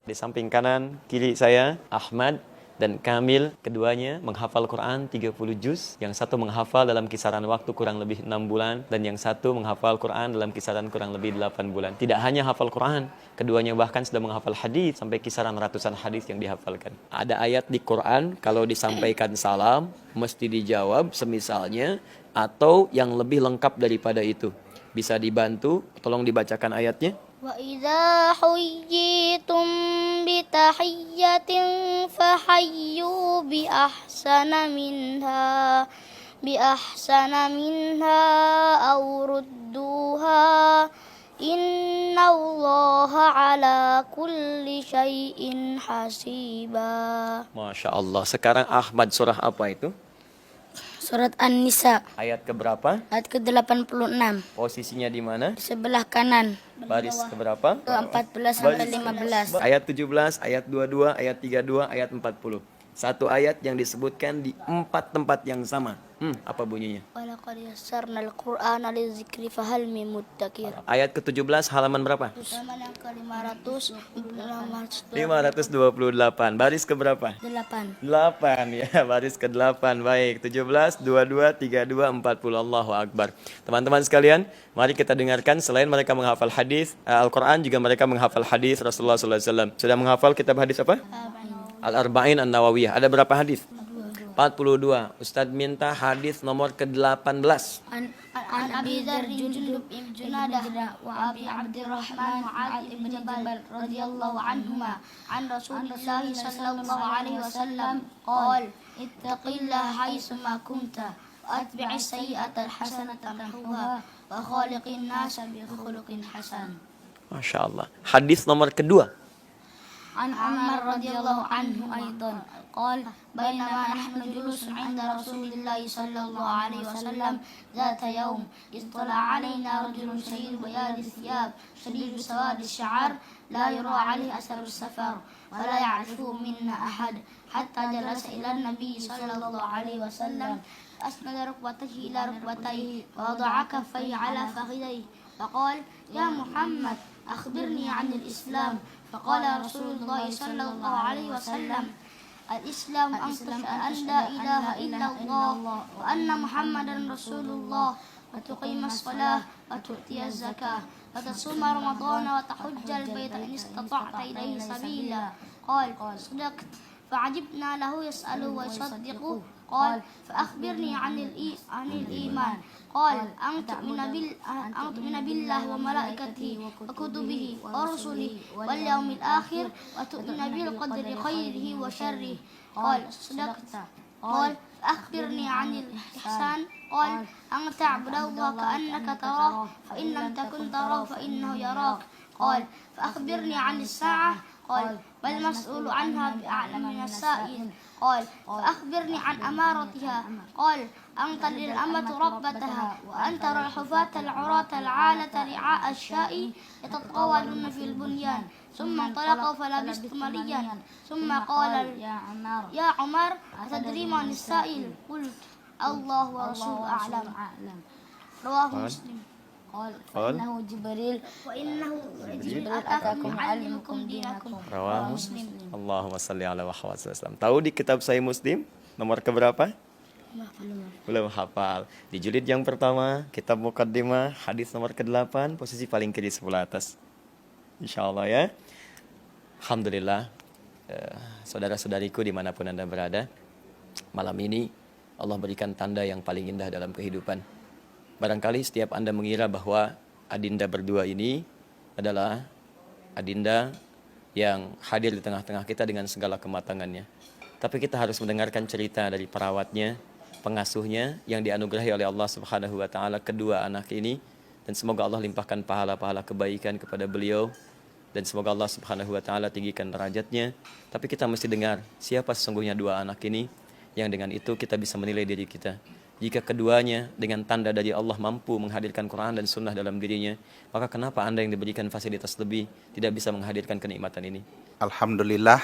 Di samping kanan kiri saya Ahmad dan Kamil, keduanya menghafal Quran 30 juz. Yang satu menghafal dalam kisaran waktu kurang lebih 6 bulan dan yang satu menghafal Quran dalam kisaran kurang lebih 8 bulan. Tidak hanya hafal Quran, keduanya bahkan sudah menghafal hadis sampai kisaran ratusan hadis yang dihafalkan. Ada ayat di Quran kalau disampaikan salam mesti dijawab semisalnya atau yang lebih lengkap daripada itu. Bisa dibantu, tolong dibacakan ayatnya. وَإِذَا حُيِّيتُم بِتَحِيَّةٍ فَحَيُّوا بِأَحْسَنَ مِنْهَا أَوْ رُدُّوهَا إِنَّ اللَّهَ عَلَى كُلِّ شَيْءٍ حَسِيبًا. Masya Allah. Sekarang Ahmad, surah apa itu? Surat An-Nisa Ayat keberapa? ayat ke-86. Posisinya di mana? Di sebelah kanan. Baris keberapa? Ke-14 sampai 15. Ayat 17, ayat 22, ayat 32, ayat 40. Satu ayat yang disebutkan di 4 tempat yang sama. Apa bunyinya? Walaqad yassarnal Qur'ana lidzikri fahal min muddakir. Ayat ke-17 halaman berapa? Halaman yang ke-528. 528. Baris keberapa? 8 ya, baris ke-8. Baik, 17, 22, 32, 40. Allahu Akbar. Teman-teman sekalian, mari kita dengarkan selain mereka menghafal hadis Al-Qur'an, juga mereka menghafal hadis Rasulullah SAW. Sudah menghafal kitab hadis apa? Al-Arba'in An-Nawawiyah. Ada berapa hadis? 42. Ustadz minta hadis nomor ke-18. An Abi Dzar Jundub ibn Junadah wa Abi Abdurrahman Mu'adz ibn Jabal radhiyallahu anhuma an Rasulillah sallallahu alaihi wasallam qala ittaqillaha haitsu ma kunta wa atbi'is sayyi'ata al-hasanata tamhuha wa khaliqin nasa bi khuluqin hasan. Masya Allah. Hadis nomor kedua. عن عمر رضي الله عنه أيضا قال بينما نحن جلوس عند رسول الله صلى الله عليه وسلم ذات يوم اطلع علينا رجل شديد بياض الثياب شديد سواد الشعر لا يرى عليه أثر السفر ولا يعرفه منا أحد حتى جلس إلى النبي صلى الله عليه وسلم أسند ركبتيه إلى ركبتيه ووضع كفيه على فخذيه فقال يا محمد أخبرني عن الإسلام فقال رسول الله صلى الله عليه وسلم الإسلام أن تشهد أن لا إله إلا الله وأن محمدا رسول الله وتقيم الصلاة وتؤتي الزكاة وتصوم رمضان وتحج البيت إن استطعت إليه سبيلا قال صدقت فعجبنا له يسأله ويصدقه قال فأخبرني عن الإيمان قال أن تؤمن بالله وملائكته وكتبه ورسله واليوم الآخر وتؤمن بالقدر خيره وشره قال صدقت قال فأخبرني عن الإحسان قال أن تعبد الله كأنك تراه فإن لم تكن تراه فإنه يراك قال فأخبرني عن الساعة قال بل المسؤول عنها بأعلم من السائل قال فأخبرني عن أمارتها قال أن تلد الأمة ربتها وأن ترى الحفاة العراة العالة رعاء الشاء يتطاولون في البنيان ثم انطلقوا فلبثت مليا ثم قال يا عمر أتدري من السائل قلت الله ورسوله أعلم رواه مسلم قال فإنه جبريل أتاكم يعلمكم دينكم رواه مسلم. Allahumma salli ala Muhammad SAW. Tahu di kitab Sahih Muslim nomor keberapa? Belum hafal. Di jilid yang pertama, kitab Muqaddimah, hadis nomor ke-8, posisi paling kiri sebelah atas. Insyaallah ya. Alhamdulillah, saudara-saudariku dimanapun Anda berada, malam ini Allah berikan tanda yang paling indah dalam kehidupan. Barangkali setiap Anda mengira bahwa adinda berdua ini adalah adinda yang hadir di tengah-tengah kita dengan segala kematangannya. Tapi kita harus mendengarkan cerita dari perawatnya, pengasuhnya yang dianugerahi oleh Allah Subhanahu wa taala kedua anak ini, dan semoga Allah limpahkan pahala-pahala kebaikan kepada beliau dan semoga Allah Subhanahu wa taala tinggikan derajatnya. Tapi kita mesti dengar siapa sesungguhnya dua anak ini, yang dengan itu kita bisa menilai diri kita. Jika keduanya dengan tanda dari Allah mampu menghadirkan Quran dan Sunnah dalam dirinya, maka kenapa Anda yang diberikan fasilitas lebih tidak bisa menghadirkan kenikmatan ini? Alhamdulillah,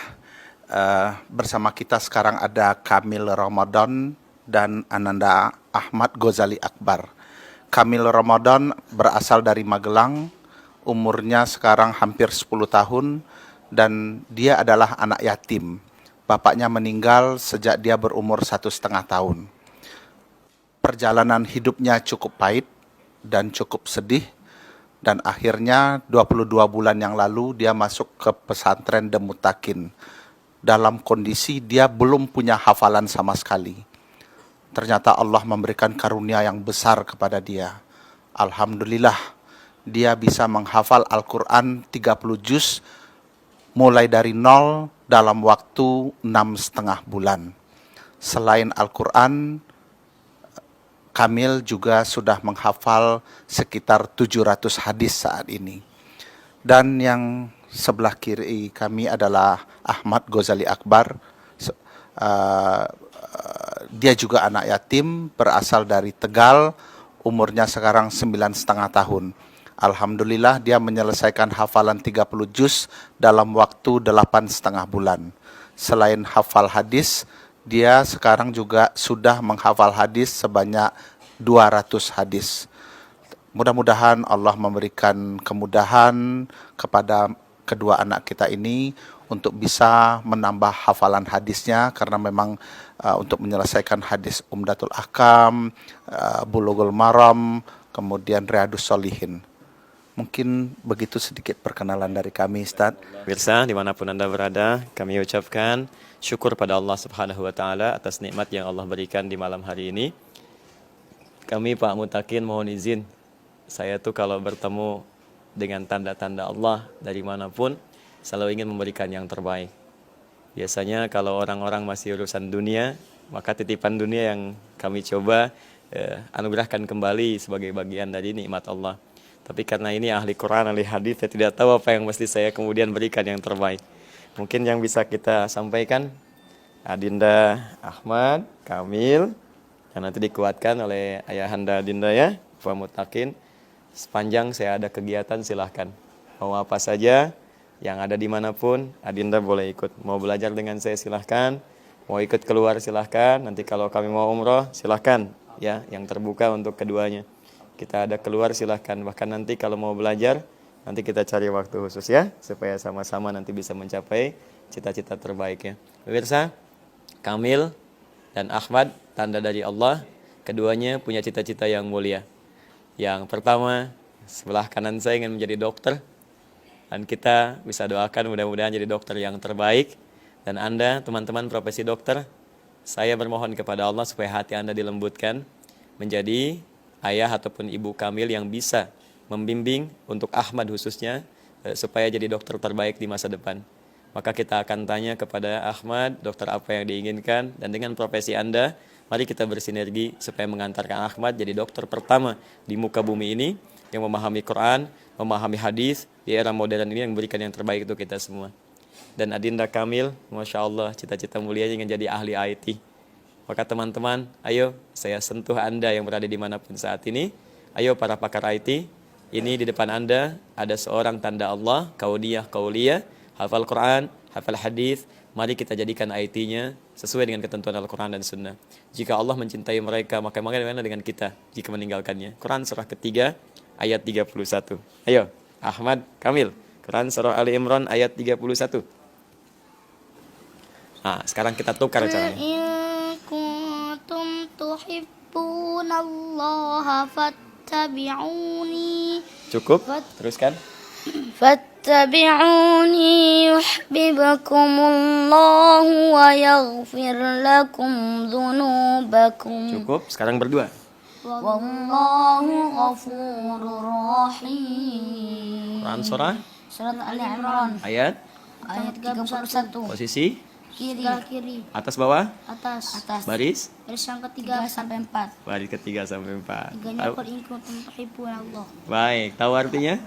bersama kita sekarang ada Kamil Ramadan dan Ananda Ahmad Ghazali Akbar. Kamil Ramadan berasal dari Magelang, umurnya sekarang hampir 10 tahun, dan dia adalah anak yatim. Bapaknya meninggal sejak dia berumur 1,5 tahun. Perjalanan hidupnya cukup pahit dan cukup sedih, dan akhirnya 22 bulan yang lalu dia masuk ke pesantren Demutakin. Dalam kondisi dia belum punya hafalan sama sekali. Ternyata Allah memberikan karunia yang besar kepada dia. Alhamdulillah, dia bisa menghafal Al-Quran 30 juz mulai dari nol dalam waktu 6,5 bulan. Selain Al-Quran, Kamil juga sudah menghafal sekitar 700 hadis saat ini. Dan yang sebelah kiri kami adalah Ahmad Ghazali Akbar. Dia juga anak yatim, berasal dari Tegal, umurnya sekarang 9,5 tahun. Alhamdulillah dia menyelesaikan hafalan 30 juz dalam waktu 8,5 bulan. Selain hafal hadis, dia sekarang juga sudah menghafal hadis sebanyak 200 hadis. Mudah-mudahan Allah memberikan kemudahan kepada kedua anak kita ini untuk bisa menambah hafalan hadisnya, karena memang untuk menyelesaikan hadis Umdatul Ahkam, Bulughul Maram, kemudian Riyadhus Shalihin. Mungkin begitu sedikit perkenalan dari kami, Ustaz. Pemirsa, dimanapun Anda berada, kami ucapkan syukur pada Allah Subhanahu wa Ta'ala atas nikmat yang Allah berikan di malam hari ini. Kami Pak Mutakin mohon izin, saya tuh kalau bertemu dengan tanda-tanda Allah dari manapun, selalu ingin memberikan yang terbaik. Biasanya kalau orang-orang masih urusan dunia, maka titipan dunia yang kami coba anugerahkan kembali sebagai bagian dari nikmat Allah. Tapi karena ini ahli Quran, ahli hadis, saya tidak tahu apa yang mesti saya kemudian berikan yang terbaik. Mungkin yang bisa kita sampaikan, Adinda Ahmad, Kamil, yang nanti dikuatkan oleh ayahanda Adinda ya, Pak Mutakin. Sepanjang saya ada kegiatan silahkan. Mau apa saja, yang ada dimanapun, Adinda boleh ikut. Mau belajar dengan saya silahkan, mau ikut keluar silahkan. Nanti kalau kami mau umroh silahkan, ya, yang terbuka untuk keduanya. Kita ada keluar silahkan. Bahkan nanti kalau mau belajar, nanti kita cari waktu khusus ya, supaya sama-sama nanti bisa mencapai cita-cita terbaiknya. Pemirsa, Kamil dan Ahmad, tanda dari Allah, keduanya punya cita-cita yang mulia. Yang pertama, sebelah kanan saya ingin menjadi dokter, dan kita bisa doakan mudah-mudahan jadi dokter yang terbaik. Dan Anda, teman-teman profesi dokter, saya bermohon kepada Allah supaya hati Anda dilembutkan menjadi ayah ataupun ibu Kamil yang bisa membimbing untuk Ahmad khususnya supaya jadi dokter terbaik di masa depan. Maka kita akan tanya kepada Ahmad, dokter apa yang diinginkan, dan dengan profesi Anda, mari kita bersinergi supaya mengantarkan Ahmad jadi dokter pertama di muka bumi ini yang memahami Quran, memahami hadis di era modern ini, yang memberikan yang terbaik untuk kita semua. Dan Adinda Kamil, Masya Allah, cita-cita mulianya ingin jadi ahli IT. Maka teman-teman, ayo saya sentuh Anda yang berada dimanapun saat ini. Ayo para pakar IT, ini di depan Anda ada seorang tanda Allah, kauliyah, hafal Quran, hafal hadis. Mari kita jadikan IT-nya sesuai dengan ketentuan Al-Quran dan Sunnah. Jika Allah mencintai mereka, maka bagaimana dengan kita jika meninggalkannya? Quran surah ketiga ayat 31. Ayo, Ahmad, Kamil, Quran surah Ali Imran ayat 31. Nah, sekarang kita tukar caranya. kuntum tuhibbunallaha fattabi'uni. Cukup? Teruskan. Fattabi'uni yuhibbukumullahu wa yaghfir lakum dzunubakum. Cukup. Sekarang berdua. Wallahu ghafurur rahim. Quran surah Surat Ali Imran ayat 31. posisi Kiri. atas bawah Atas. baris Baris yang ketiga sampai 4. baris ketiga sampai 4. Tiganya in kuntum tuhibbunallah. Baik, tahu artinya?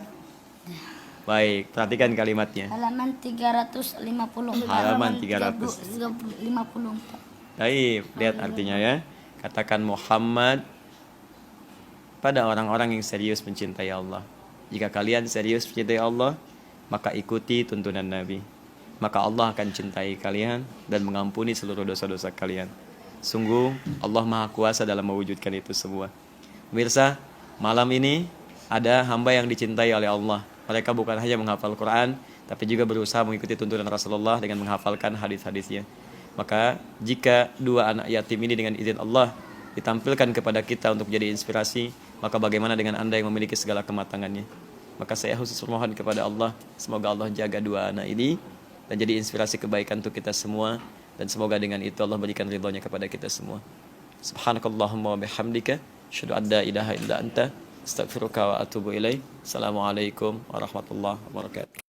Baik, perhatikan kalimatnya. Halaman 350. Halaman 300. 354. Baik, lihat artinya ya. Katakan Muhammad pada orang-orang yang serius mencintai Allah. Jika kalian serius mencintai Allah, maka ikuti tuntunan Nabi. Maka Allah akan cintai kalian dan mengampuni seluruh dosa-dosa kalian. Sungguh Allah Maha Kuasa dalam mewujudkan itu semua. Pemirsa, malam ini ada hamba yang dicintai oleh Allah. Mereka bukan hanya menghafal Quran, tapi juga berusaha mengikuti tuntunan Rasulullah dengan menghafalkan hadis-hadisnya. Maka jika dua anak yatim ini dengan izin Allah ditampilkan kepada kita untuk jadi inspirasi, maka bagaimana dengan Anda yang memiliki segala kematangannya? Maka saya khusus memohon kepada Allah, semoga Allah jaga dua anak ini dan jadi inspirasi kebaikan untuk kita semua, dan semoga dengan itu Allah berikan ridhonya kepada kita semua. Subhanakallahumma wa bihamdika, asyhadu an la ilaha illa anta, astaghfiruka wa atubu ilaik. Assalamualaikum warahmatullahi wabarakatuh.